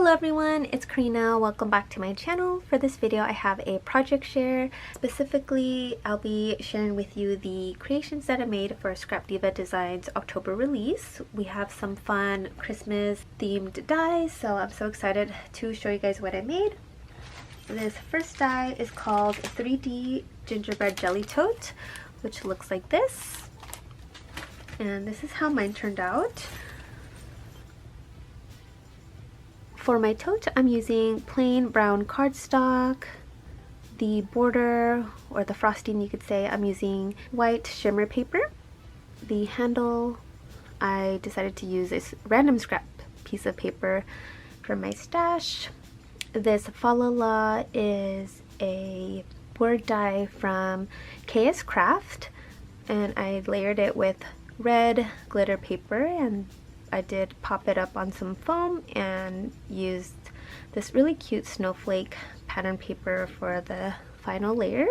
Hello everyone, it's Karina. Welcome back to my channel. For this video I have a project share. Specifically, I'll be sharing with you the creations that I made for Scrap Diva Designs October release. We have some fun Christmas themed dies, so I'm so excited to show you guys what I made. This first die is called 3D Gingerbread Jelly Tote, which looks like this. And this is how mine turned out. For my tote, I'm using plain brown cardstock. The border, or the frosting you could say, I'm using white shimmer paper. The handle, I decided to use this random scrap piece of paper from my stash. This fa la la is a word die from KS Craft, and I layered it with red glitter paper, and I did pop it up on some foam and used this really cute snowflake pattern paper for the final layer.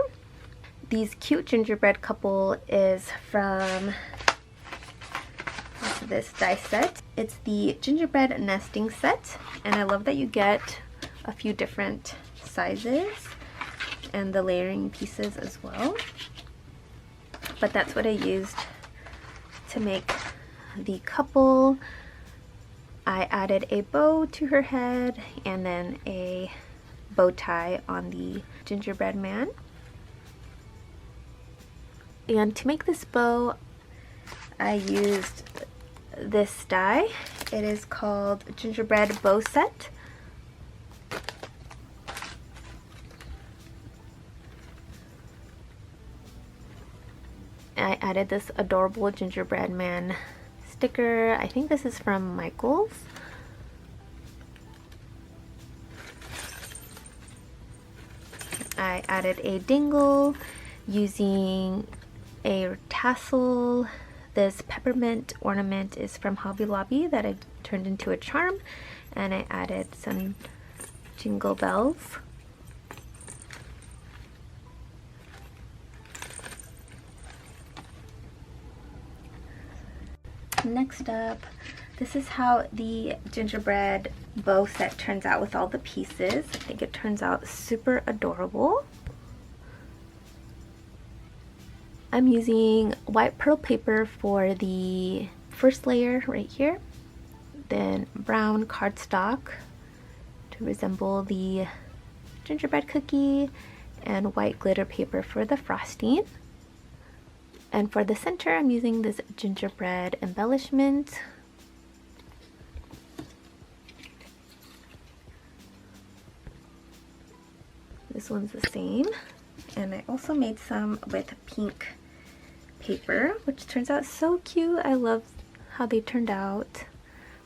These cute gingerbread couple is from this die set. It's the gingerbread nesting set, and I love that you get a few different sizes and the layering pieces as well. But that's what I used to make the couple. I added a bow to her head and then a bow tie on the gingerbread man. And to make this bow, I used this die. It is called Gingerbread Bow Set. I added this adorable gingerbread man sticker. I think this is from Michael's. I added a dingle using a tassel. This peppermint ornament is from Hobby Lobby that I turned into a charm, and I added some jingle bells. Next up, this is how the gingerbread bow set turns out with all the pieces. I think it turns out super adorable. I'm using white pearl paper for the first layer right here, then brown cardstock to resemble the gingerbread cookie, and white glitter paper for the frosting. And for the center, I'm using this gingerbread embellishment. This one's the same. And I also made some with pink paper, which turns out so cute. I love how they turned out.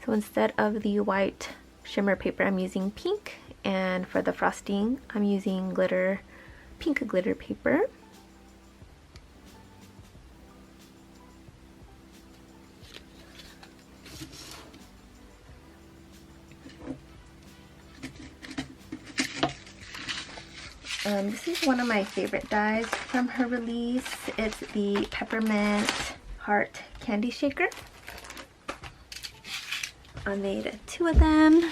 So instead of the white shimmer paper, I'm using pink. And for the frosting, I'm using pink glitter paper. This is one of my favorite dies from her release. It's the Peppermint Heart Candy Shaker. I made 2 of them.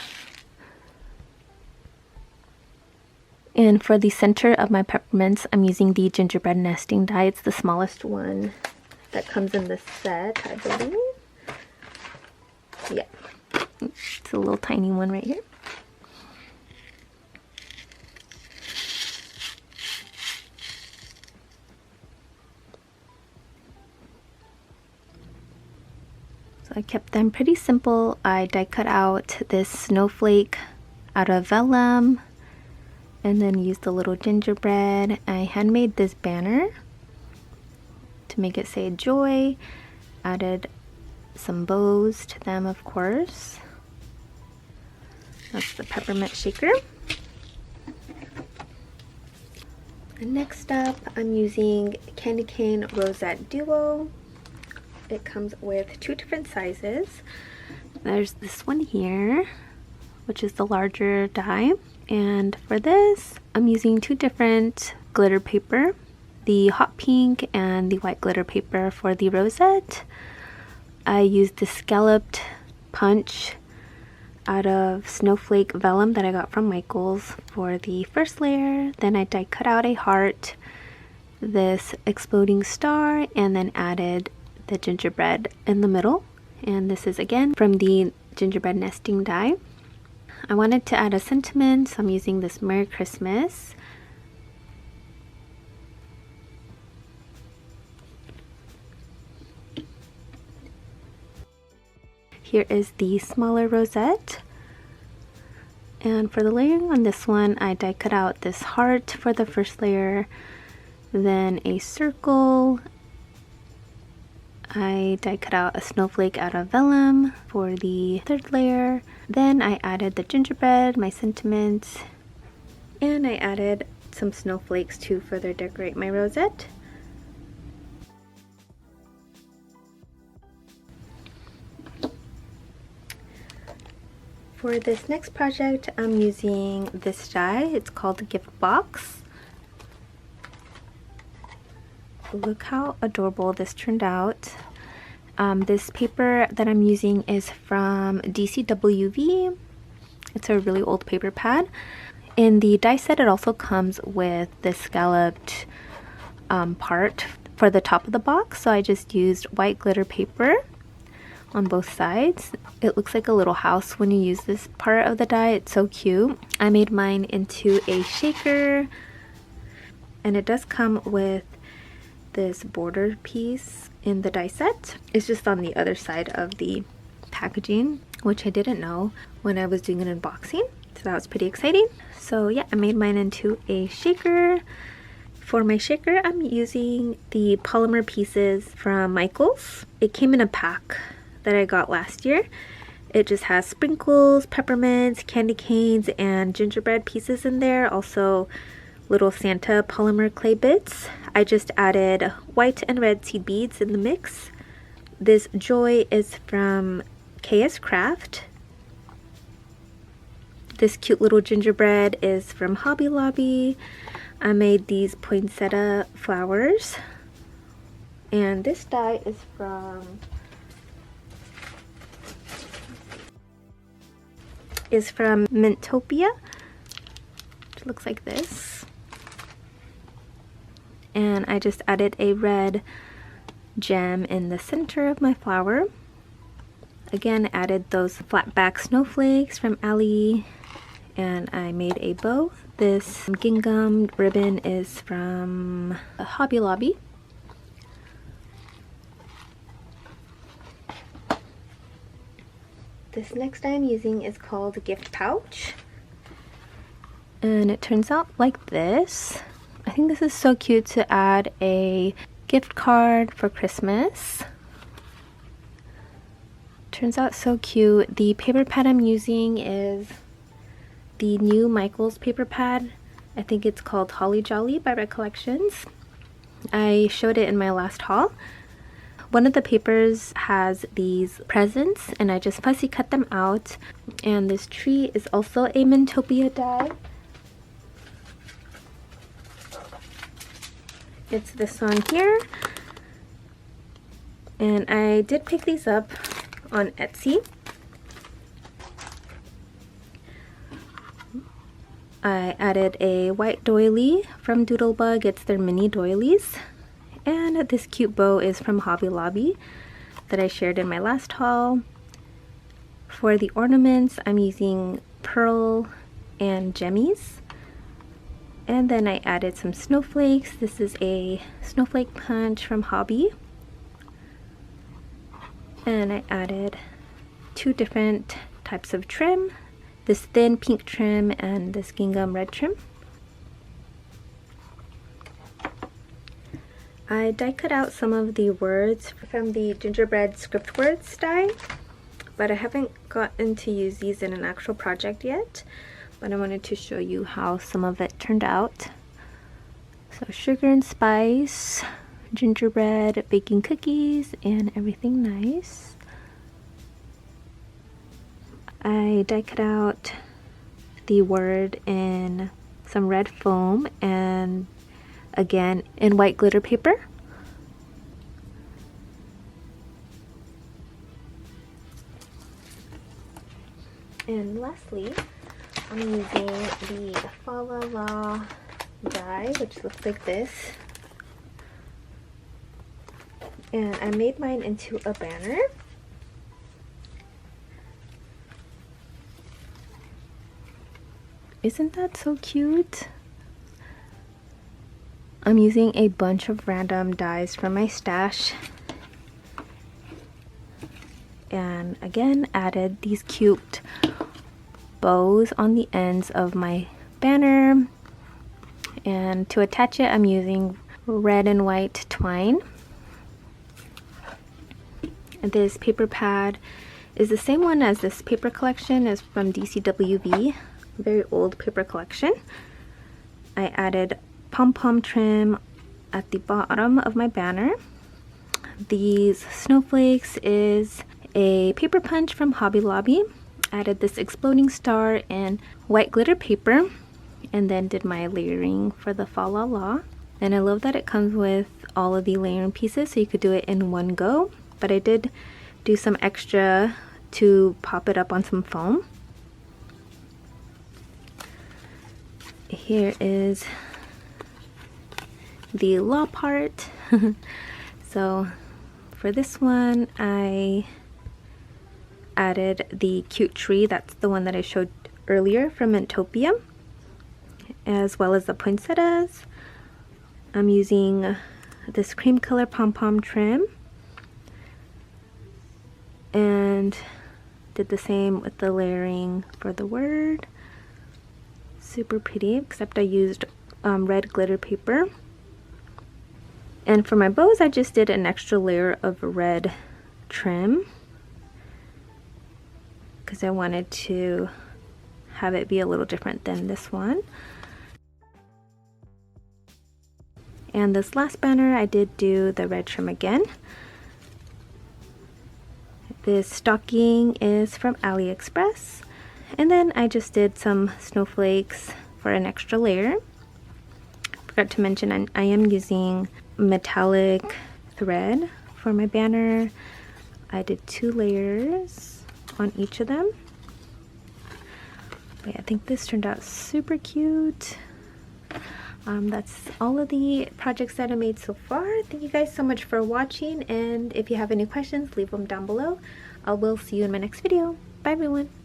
And for the center of my peppermints, I'm using the gingerbread nesting die. It's the smallest one that comes in this set, I believe. Yeah, it's a little tiny one right here. So I kept them pretty simple. I die cut out this snowflake out of vellum and then used a little gingerbread. I handmade this banner to make it say joy. Added some bows to them, of course. That's the peppermint shaker. And next up, I'm using Candy Cane Rosette Duo. It comes with 2 different sizes. There's this one here, which is the larger die. And for this, I'm using 2 different glitter paper, the hot pink and the white glitter paper for the rosette. I used the scalloped punch out of snowflake vellum that I got from Michael's for the first layer. Then I die cut out a heart, this exploding star, and then added the gingerbread in the middle. And this is again from the gingerbread nesting die. I wanted to add a sentiment, so I'm using this Merry Christmas. Here is the smaller rosette. And for the layering on this one, I die cut out this heart for the first layer, then a circle. I die cut out a snowflake out of vellum for the third layer. Then I added the gingerbread, my sentiments, and I added some snowflakes to further decorate my rosette. For this next project, I'm using this die. It's called the Gift Box. Look how adorable this turned out. This paper that I'm using is from DCWV. It's a really old paper pad. In the die set, it also comes with this scalloped part for the top of the box. So I just used white glitter paper on both sides. It looks like a little house when you use this part of the die. It's so cute. I made mine into a shaker, and it does come with this border piece in the die set. It's just on the other side of the packaging, which I didn't know when I was doing an unboxing, so that was pretty exciting. So yeah, I made mine into a shaker. For my shaker, I'm using the polymer pieces from Michael's. It came in a pack that I got last year. It just has sprinkles, peppermints, candy canes, and gingerbread pieces in there. Also little Santa polymer clay bits. I just added white and red seed beads in the mix. This joy is from KS Craft. This cute little gingerbread is from Hobby Lobby. I made these poinsettia flowers. And this die is from Mintopia. It looks like this. And I just added a red gem in the center of my flower. Again, added those flat back snowflakes from Ali, and I made a bow. This gingham ribbon is from Hobby Lobby. This next I'm using is called Gift Pouch, and it turns out like this. I think this is so cute to add a gift card for Christmas. Turns out so cute. The paper pad I'm using is the new Michael's paper pad. I think it's called Holly Jolly by Recollections. I showed it in my last haul. One of the papers has these presents, and I just fussy cut them out. And this tree is also a Mintopia die. It's this one here. And I did pick these up on Etsy. I added a white doily from Doodlebug. It's their mini doilies. And this cute bow is from Hobby Lobby that I shared in my last haul. For the ornaments, I'm using pearl and gemmies. And then I added some snowflakes. This is a snowflake punch from Hobby. And I added two different types of trim. This thin pink trim and this gingham red trim. I die cut out some of the words from the gingerbread script words die, but I haven't gotten to use these in an actual project yet. But I wanted to show you how some of it turned out. So sugar and spice, gingerbread, baking cookies, and everything nice. I die cut out the word in some red foam and again in white glitter paper. And lastly, I'm using the Fa La La die, which looks like this. And I made mine into a banner. Isn't that so cute? I'm using a bunch of random dies from my stash. And again, added these cute bows on the ends of my banner. And to attach it, I'm using red and white twine. And this paper pad is the same one as this paper collection, is from DCWV, very old paper collection. I added pom-pom trim at the bottom of my banner. These snowflakes is a paper punch from Hobby Lobby. Added this exploding star in white glitter paper, and then did my layering for the Fa La La. And I love that it comes with all of the layering pieces, so you could do it in one go. But I did do some extra to pop it up on some foam. Here is the law part. So for this one, I added the cute tree. That's the one that I showed earlier from Mintopia, as well as the poinsettias. I'm using this cream color pom-pom trim, and did the same with the layering for the word. Super pretty, except I used red glitter paper. And for my bows, I just did an extra layer of red trim because I wanted to have it be a little different than this one. And this last banner, I did do the red trim again. This stocking is from AliExpress. And then I just did some snowflakes for an extra layer. Forgot to mention I am using metallic thread for my banner. I did 2 layers on each of them. But yeah, I think this turned out super cute. That's all of the projects that I made so far. Thank you guys so much for watching, and if you have any questions, leave them down below. I will see you in my next video. Bye everyone.